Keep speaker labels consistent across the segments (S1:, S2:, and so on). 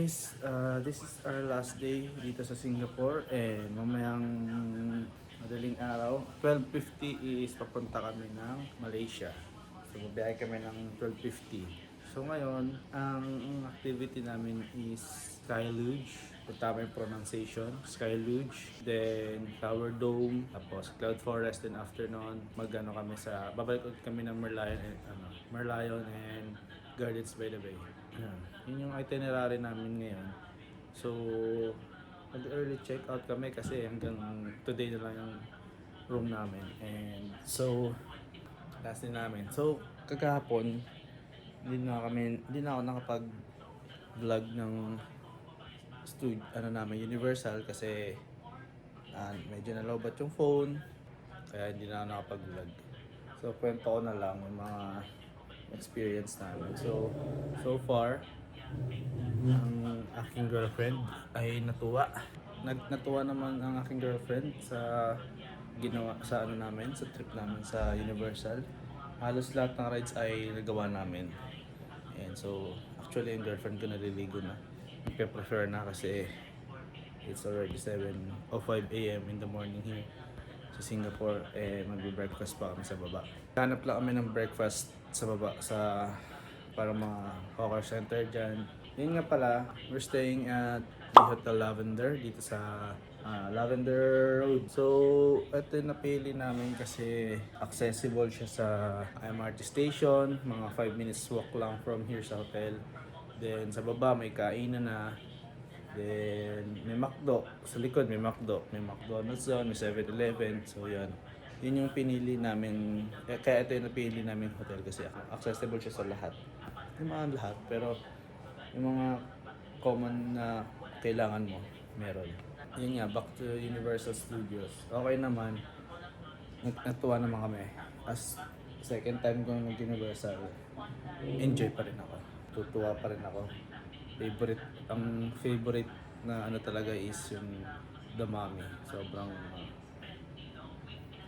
S1: guys, this is our last day dito sa Singapore and mamayang madaling araw, 12:50 is papunta kami ng Malaysia. So mabiyahe kami ng 12:50. So ngayon, ang activity namin is Sky Luge. Kung tama yung pronunciation, Sky Luge. Then Tower Dome, tapos Cloud Forest, then after nun, babalik ulit kami ng Merlion and Gardens by the Bay. Ayan. Yun yung itinerary namin ngayon. So, mag-early check out kami kasi hanggang today na lang yung room namin. And so, last din namin. So, kagahapon, hindi na ako nakapag-vlog ng Universal kasi medyo nalobat yung phone. Kaya hindi na ako nakapag-vlog. So, kwento ko na lang yung mga experience namin. So far, ang aking girlfriend ay natuwa. Natuwa naman ang aking girlfriend sa trip namin sa Universal. Halos lahat ng rides ay nagawa namin. And so, actually, yung girlfriend ko naliligo na. Nagpe-prefer na kasi it's already 7:05 a.m. in the morning here sa Singapore, magbe-breakfast pa kami sa baba. Hanap lang kami ng breakfast sa baba para mga hawker center dyan. Yun nga pala, we're staying at the Hotel Lavender dito sa Lavender Road. So, ito yung napili namin kasi accessible siya sa MRT station. Mga 5 minutes walk lang from here sa hotel. Then sa baba may kainan na. Then may McDo. Sa likod may McDo. May McDonald's doon, may 7-Eleven. So yun. Yun yung pinili namin. Kaya ito yung napili namin hotel kasi accessible siya sa lahat. Yung mga lahat. Pero yung mga common na kailangan mo, meron. Yun nga, back to Universal Studios. Okay naman. Natuwa naman kami. As second time ko nag-Universal, enjoy pa rin ako. Tutuwa pa rin ako. Ang favorite na talaga is yung The Mummy.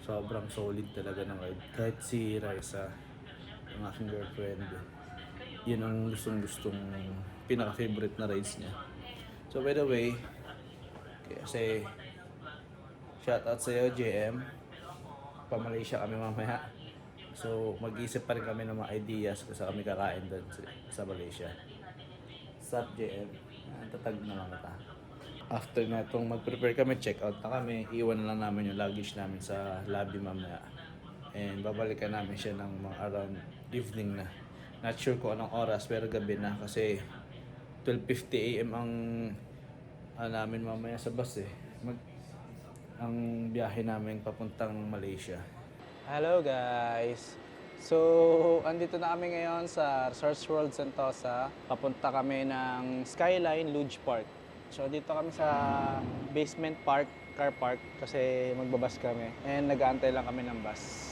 S1: Sobrang solid talaga ng ride. Kahit si Raisa, ang aking girlfriend, yun ang gustong pinaka-favorite na rides niya. So by the way, kasi shoutout sa'yo JM, pa-Malaysia kami mamaya. So mag-iisip pa rin kami ng mga ideas kung saan kami kakain doon sa Malaysia. Sup JM, tatag na lang kita. After na itong mag-prepare kami, check out na kami, iwan na lang namin yung luggage namin sa lobby mamaya. And babalikan namin siya ng mga around evening na. Not sure kung anong oras, pero gabi na kasi 12:50 AM ang namin mamaya sa bus eh. Ang biyahe namin papuntang Malaysia. Hello guys! So, andito na kami ngayon sa Resorts World Sentosa. Papunta kami ng Skyline Luge Park. So, dito kami sa basement car park kasi magbabas kami. And nag-aantay lang kami ng bus.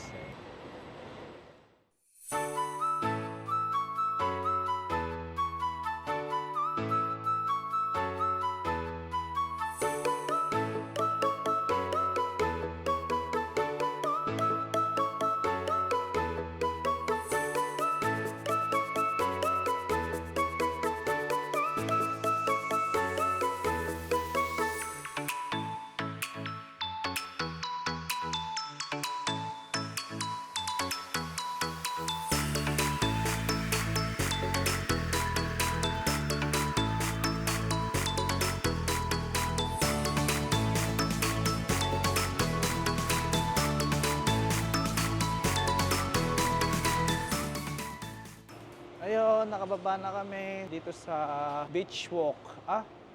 S1: Ayun, nakababa na kami dito sa Beach Walk.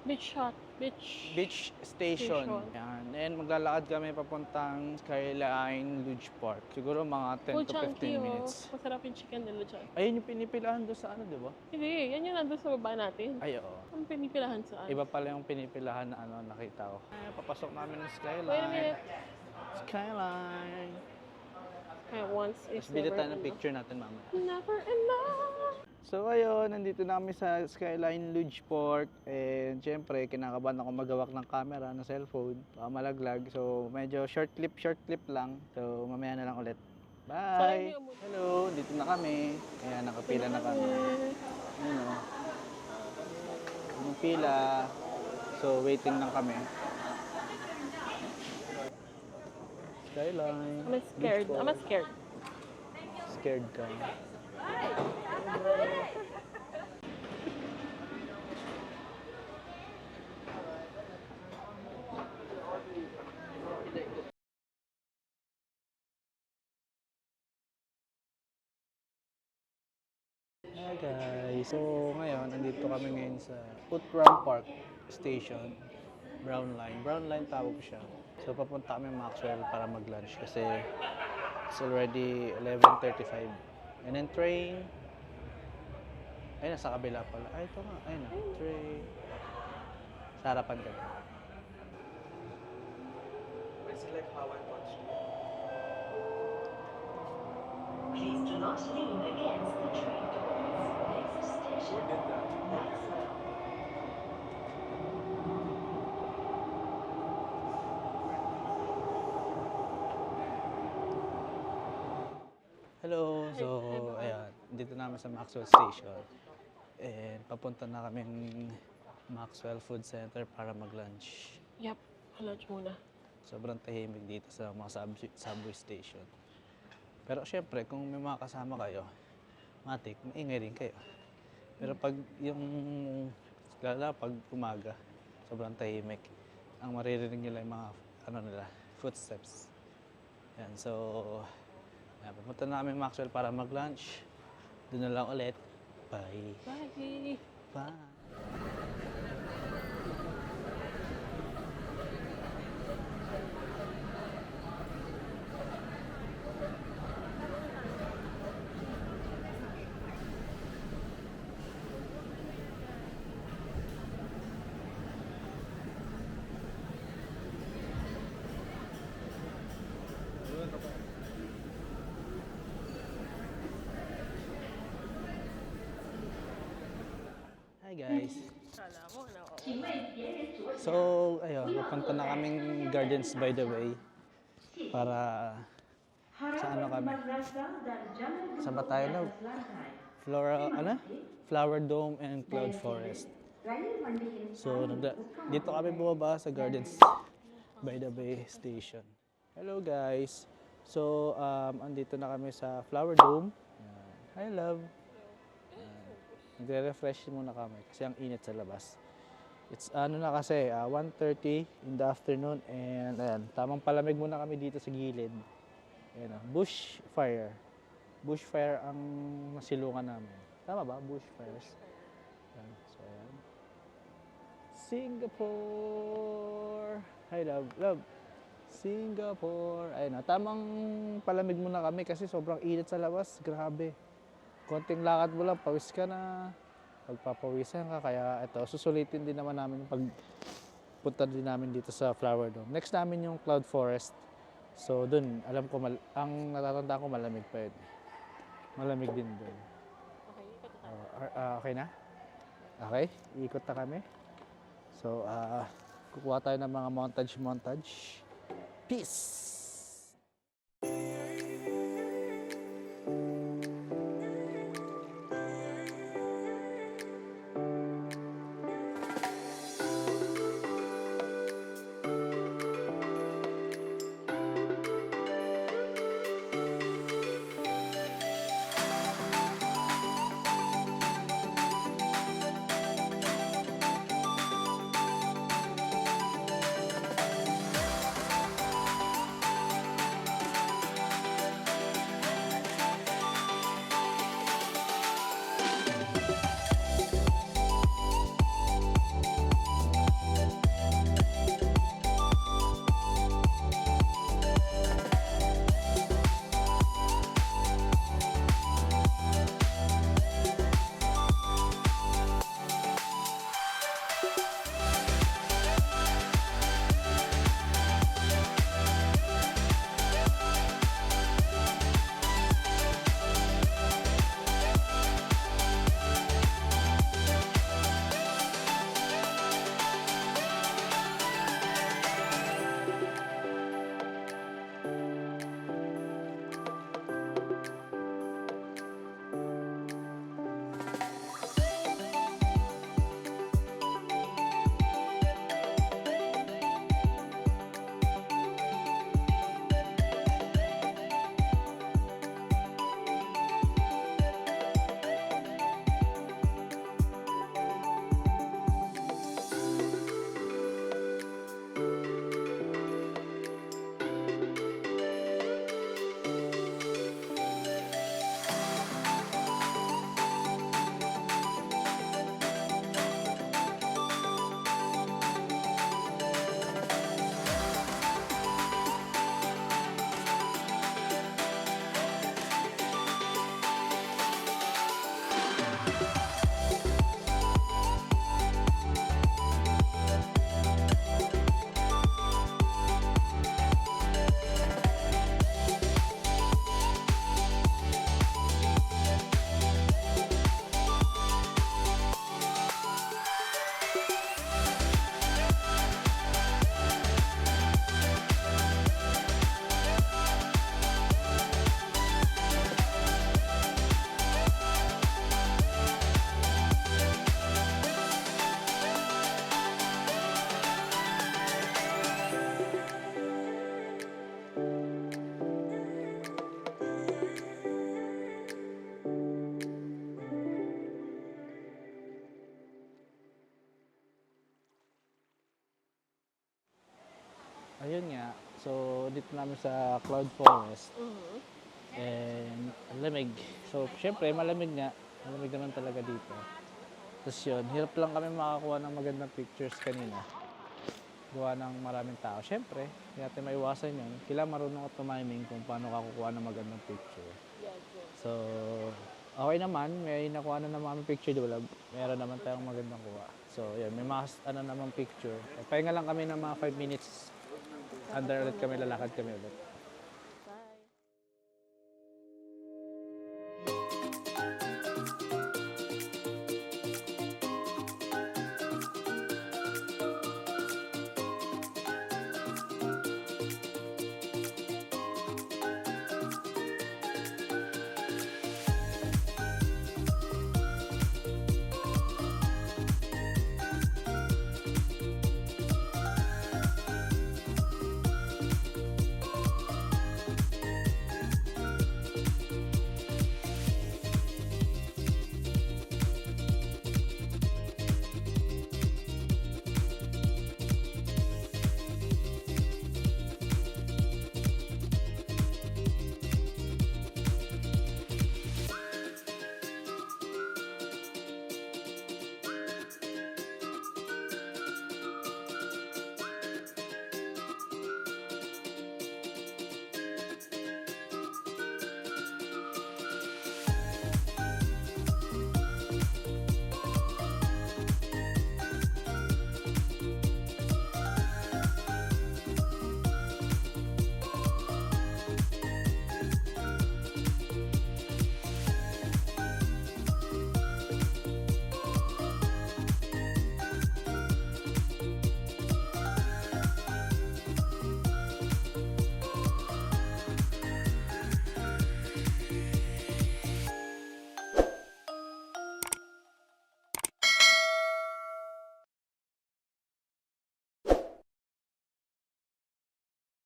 S1: Beach Station. Yan. And maglalakad kami papuntang Skyline Luge Park. Siguro mga 10 to 15 minutes.
S2: Masarap yung chicken nila dyan.
S1: Ayun yung pinipilahan doon sa di ba?
S2: Hindi, yan yung nandun sa baba natin.
S1: Ay, oo.
S2: Ang pinipilahan saan?
S1: Iba pala yung pinipilahan na nakita ko. Papasok namin ng Skyline.
S2: Wait a minute.
S1: Skyline.
S2: Kaya once is
S1: Tapos bilhin tayo ng
S2: enough.
S1: picture natin mamaya.
S2: Never enough.
S1: So ayun, nandito na kami sa Skyline Luge Park. And syempre, kinakabahan ako magawak ng camera, ng cellphone. Baka malaglag. So medyo short clip lang. So mamaya na lang ulit. Bye! Hello, dito na kami. Kaya nakapila na kami. Ayun o. Yung pila. So, waiting lang kami. Skyline.
S2: I'm scared.
S1: Beach
S2: I'm
S1: ball.
S2: scared.
S1: Scared ka. Hi guys! So ngayon, nandito kami ngayon sa Outram Park Station. Brown Line. Brown Line tawag siya. So papunta kami Maxwell para mag-lunch kasi it's already 11:35. And then train. Ay, nasa kabila pala. Ay, ito nga. Ayun na. Train. Sa harapan ka.
S3: It's like how I watched it.
S4: Please do not lean against the train doors. Next station,
S3: Who did that?
S4: Maxwell.
S1: Hello! So,
S2: Hi, bye.
S1: ayan. Dito namin sa Maxwell Station. And papunta na kami Maxwell Food Center para mag-lunch.
S2: Yep. Lunch muna.
S1: Sobrang tahimik dito sa mga subway station. Pero syempre, kung may mga kasama kayo, matik, maingay rin kayo. Pero pag yung, lalo pag umaga, sobrang tahimik. Ang maririnig nila yung mga, footsteps. Yan, so, ayan, pupunta na kami Maxwell para mag-lunch. Doon na lang ulit. Bye.
S2: Bye.
S1: Bye. Hi guys.
S2: Kala mo, no?
S1: So, ayun, papunta na kaming Gardens by the Way para sa ano kami. Sa ba tayo na? Flower Dome and Cloud Forest. So, dito kami bumaba sa Gardens by the Bay Station. Hello guys. So, andito na kami sa Flower Dome. Ayan. Hi love. Nagre-refresh muna kami kasi ang init sa labas. It's ano na kasi, 1:30 in the afternoon and ayan, tamang palamig muna kami dito sa gilid. Ayan, bush fire. Bush fire ang nasilungan namin. Tama ba? Bush fires. Ayan, so ayan. Singapore! Hi love, love. Singapore. Ayun na, tamang palamig muna kami kasi sobrang init sa labas. Grabe. Konting lakad mo lang, pawis ka na. Pagpapawisan ka, kaya ito, susulitin din naman namin yung pagpunta din namin dito sa Flower Dome. Next namin yung Cloud Forest. So dun, alam ko, ang natatanda ko malamig pa yun. Malamig din dun.
S2: Okay, ikot na tayo.
S1: Okay na? Okay, ikot na kami. So, kukuha tayo ng mga montage. Peace! So, dito namin sa Cloud Forest.
S2: Mhm.
S1: And ang lamig. So, syempre, malamig nga. Malamig naman talaga dito. Tapos yun, hirap lang kami makakuha ng magandang pictures kanina. Gawa ng maraming tao. Syempre, hindi natin maiwasan yun. Kailangan marunong at tumiming kung paano ka kukuha ng magandang picture.
S2: Yes, yes.
S1: So, okay naman. May nakuha na naman kami picture. Diba? Meron naman tayong magandang kuha. So, yun. May mga naman picture. Pahinga lang kami ng mga 5 minutes. Under ulit kami, lalakad kami ulit.